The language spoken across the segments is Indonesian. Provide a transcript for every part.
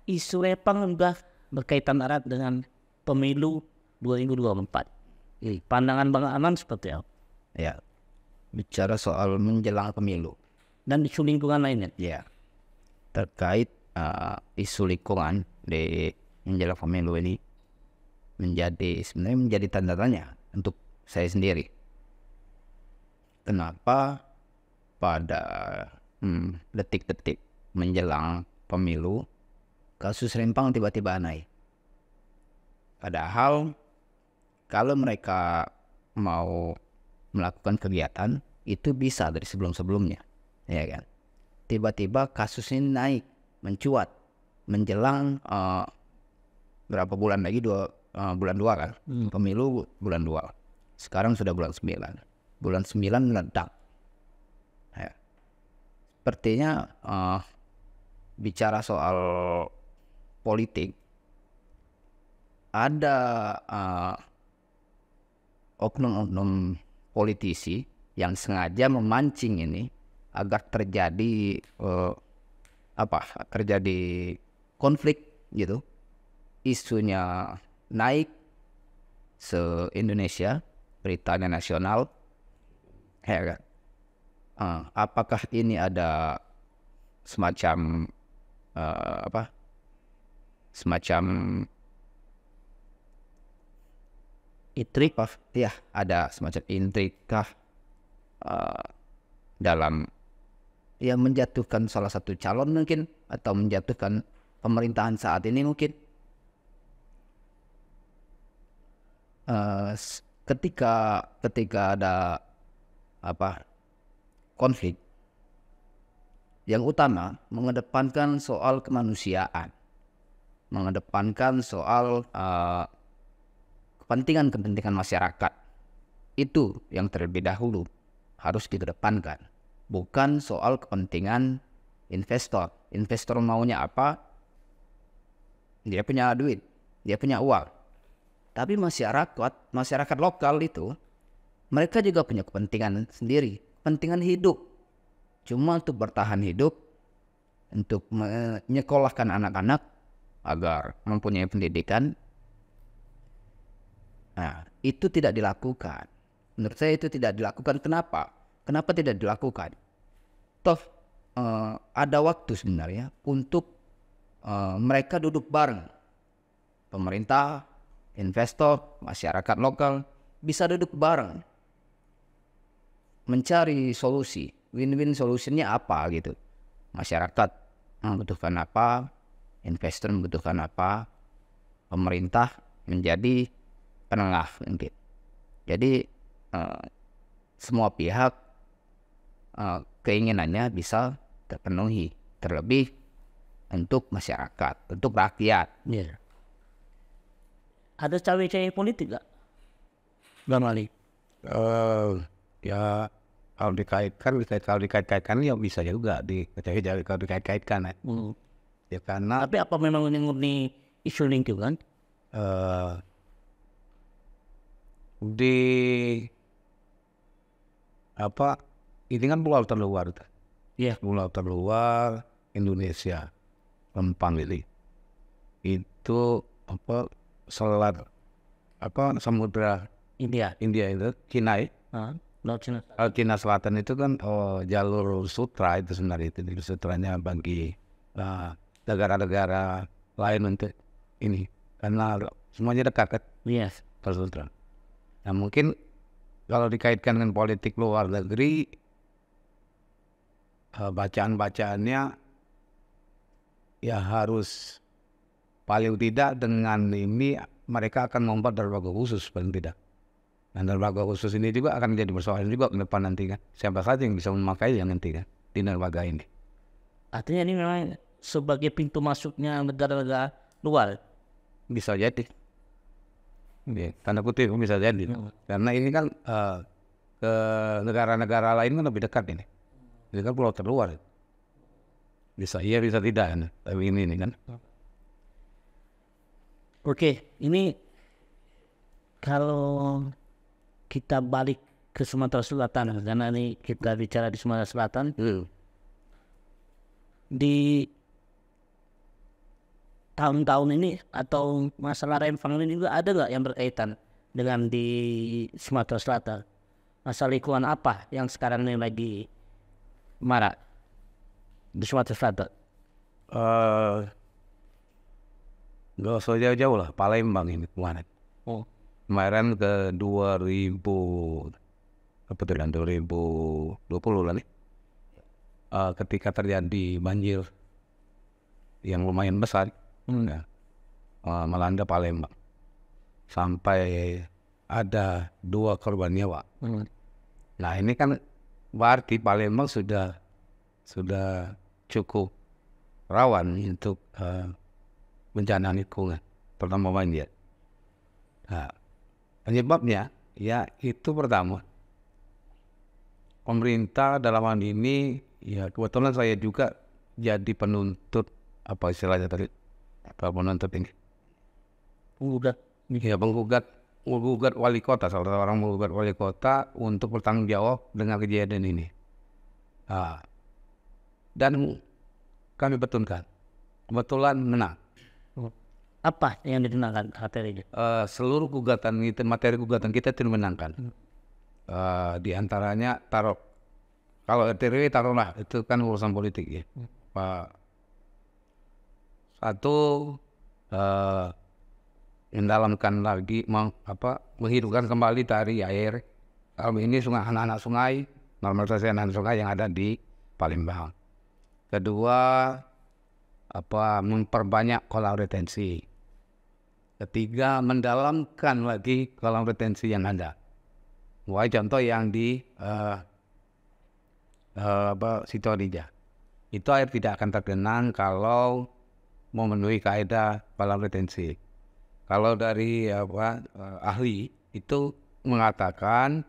isu Repang sudah berkaitan erat dengan pemilu 2024. Pandangan Bang Aman seperti apa? Ya, bicara soal menjelang pemilu Dan isu lingkungan lainnya. ya, terkait isu lingkungan di menjelang pemilu ini sebenarnya menjadi tanda tanya untuk saya sendiri. Kenapa pada detik-detik menjelang pemilu kasus Rempang tiba-tiba naik? Padahal kalau mereka mau melakukan kegiatan itu bisa dari sebelum-sebelumnya, ya kan? Tiba-tiba kasus ini naik, mencuat menjelang berapa bulan lagi, bulan 2 kan, pemilu bulan 2. Sekarang sudah bulan 9. Bulan 9 meledak. Ya. Sepertinya bicara soal politik, ada oknum-oknum politisi yang sengaja memancing ini agar terjadi terjadi konflik gitu. Isunya naik se-Indonesia, beritanya nasional, ya kan? Apakah ini ada semacam semacam Intrik. ya, ada semacam intrik kah dalam ya menjatuhkan salah satu calon mungkin, atau menjatuhkan pemerintahan saat ini mungkin. Ketika ada konflik, yang utama mengedepankan soal kemanusiaan, mengedepankan soal kepentingan masyarakat. Itu yang terlebih dahulu harus dikedepankan, bukan soal kepentingan investor. Investor maunya apa? Dia punya duit, dia punya uang. Tapi masyarakat lokal itu, mereka juga punya kepentingan sendiri, kepentingan hidup. Cuma untuk bertahan hidup, untuk menyekolahkan anak-anak agar mempunyai pendidikan, nah itu tidak dilakukan. Menurut saya itu tidak dilakukan. Kenapa? Kenapa tidak dilakukan? Toh ada waktu sebenarnya untuk mereka duduk bareng. Pemerintah, investor, masyarakat lokal bisa duduk bareng mencari solusi, win-win solutionnya apa gitu. Masyarakat membutuhkan apa, investor membutuhkan apa, pemerintah menjadi penengah mungkin. Jadi semua pihak keinginannya bisa terpenuhi, terlebih untuk masyarakat, untuk rakyat. Yeah. Ada cawe-cawe politik gak, Bang Ali? Ya kalau dikait-kaitkan ya bisa juga kalau dikait-kaitkan ya. Ya karena Tapi apa memang murni isu lingkungan? di ini kan pulau terluar, Iya. pulau terluar Indonesia, Rempang ini itu selat samudra India. itu Cina ya. Laut Cina. Cina Selatan itu kan jalur sutra itu sebenarnya, itu jalur sutranya bagi negara-negara lain untuk ini, karena semuanya dekat kan. Yes. Jalur sutra. Nah mungkin kalau dikaitkan dengan politik luar negeri, bacaan-bacaannya ya harus paling tidak dengan ini mereka akan membuat dermaga khusus paling tidak. Dan dermaga khusus ini juga akan jadi persoalan juga ke depan nanti kan. Siapa saja yang bisa memakai yang nanti kan di dermaga ini. Artinya ini memang sebagai pintu masuknya negara-negara luar. Bisa jadi. Ya, tanda kutip bisa jadi. Karena ini kan ke negara-negara lain kan lebih dekat ini. Ini kan pulau terluar. Bisa iya bisa tidak kan. Tapi ini kan. Oke, ini kalau kita balik ke Sumatera Selatan, karena ini kita bicara di Sumatera Selatan, di tahun-tahun ini atau masalah Rempang ini juga ada nggak yang berkaitan dengan di Sumatera Selatan? Masalah lingkungan apa yang sekarang ini lagi marak di Sumatera Selatan? Nggak usah jauh-jauh lah, Palembang ini kemarin. Oh. Kemarin ke 2000 apa tuh, 2020 lah nih. Ketika terjadi banjir yang lumayan besar, ya, melanda Palembang sampai ada 2 korban nyawa. Nah ini kan berarti Palembang sudah cukup rawan untuk bencana lingkungan, terutama banjir. Nah, penyebabnya ya itu pertama, pemerintah dalam hal ini, ya kebetulan saya juga jadi penuntut, apa istilahnya tadi, penuntut ini, ya menggugat wali kota, salah satu orang menggugat wali kota untuk bertanggung jawab dengan kejadian ini. Dan kami betulkan, kebetulan menang. Apa yang dikenakan materinya? Seluruh gugatan itu, materi gugatan kita itu dimenangkan. Di antaranya kalau RTRW taruhlah itu kan urusan politik ya. Satu, mendalamkan lagi, menghidupkan kembali tari air. Kalau ini anak-anak sungai, normalisasi anak sungai yang ada di Palembang. Kedua, memperbanyak kolam retensi. Ketiga, mendalamkan lagi kolam retensi yang ada. Contoh yang di Sitorija, itu air tidak akan tergenang kalau memenuhi kaidah kolam retensi. Kalau dari ahli itu mengatakan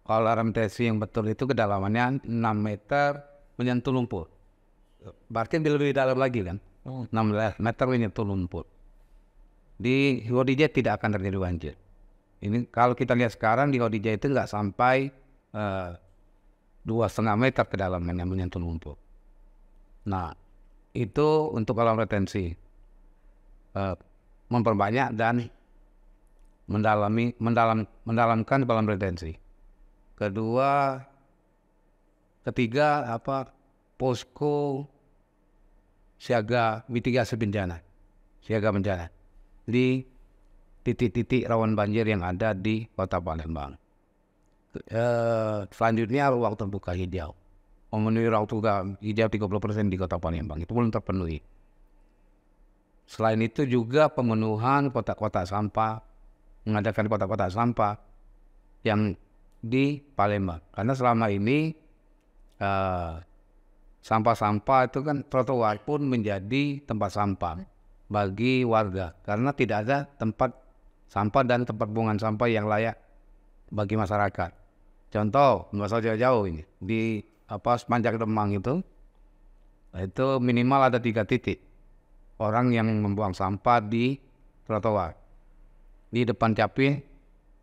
kolam retensi yang betul itu kedalamannya 6 meter menyentuh lumpur. Berarti lebih dalam lagi kan, 16 meter menyentuh lumpur. Di Hodija tidak akan terjadi banjir. Ini kalau kita lihat sekarang di Hodija itu nggak sampai 2,5 meter kedalaman yang menyentuh lumpur. Nah itu untuk kolam retensi, memperbanyak dan mendalamkan kolam retensi. Ketiga posko siaga mitigasi bencana, siaga bencana di titik-titik rawan banjir yang ada di Kota Palembang. Selanjutnya ruang terbuka hijau, memenuhi ruang terbuka hijau 30% di Kota Palembang itu belum terpenuhi. Selain itu juga pemenuhan kotak-kotak sampah, mengadakan kotak-kotak sampah yang di Palembang, karena selama ini sampah-sampah itu kan trotoar pun menjadi tempat sampah bagi warga, karena tidak ada tempat sampah dan tempat buangan sampah yang layak bagi masyarakat. Contoh, nggak usah jauh-jauh ini, di sepanjang Demang itu minimal ada 3 titik orang yang membuang sampah di trotoar. Di depan Capil,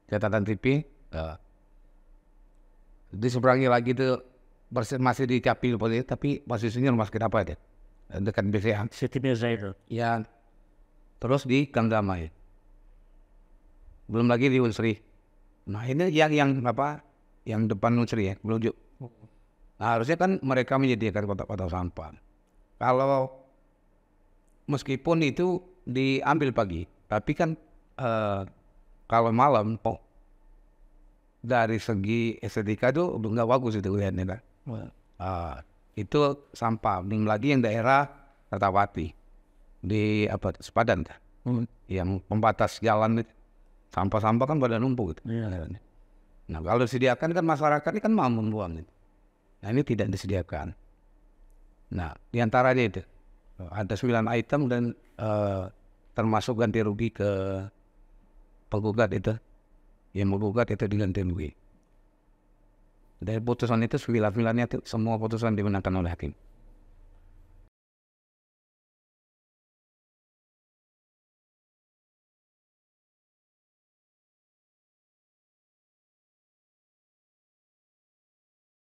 catatan TV, diseberangi lagi itu masih di Capil, tapi posisinya rumah sakit apa ya? Dekat BCA. Siti Mirza itu. Ya, terus di Gang Damai. Belum lagi di Unsri. Nah ini yang depan Unsri ya, menuju. Nah, harusnya kan mereka menyediakan kotak-kotak sampah. Kalau meskipun itu diambil pagi, tapi kan kalau malam, dari segi estetika itu nggak bagus itu lihatnya kan. Itu sampah. Belum lagi yang daerah Kertawati di Sepadan kan, yang pembatas jalan itu, sampah-sampah kan pada numpuk gitu. Nah kalau disediakan kan masyarakat ini kan mau membuang itu. Nah ini tidak disediakan. Nah diantaranya itu ada 9 item dan termasuk ganti rugi ke penggugat itu, yang menggugat itu diganti rugi. Dari putusan itu 9-9-nya semua putusan dimenangkan oleh hakim.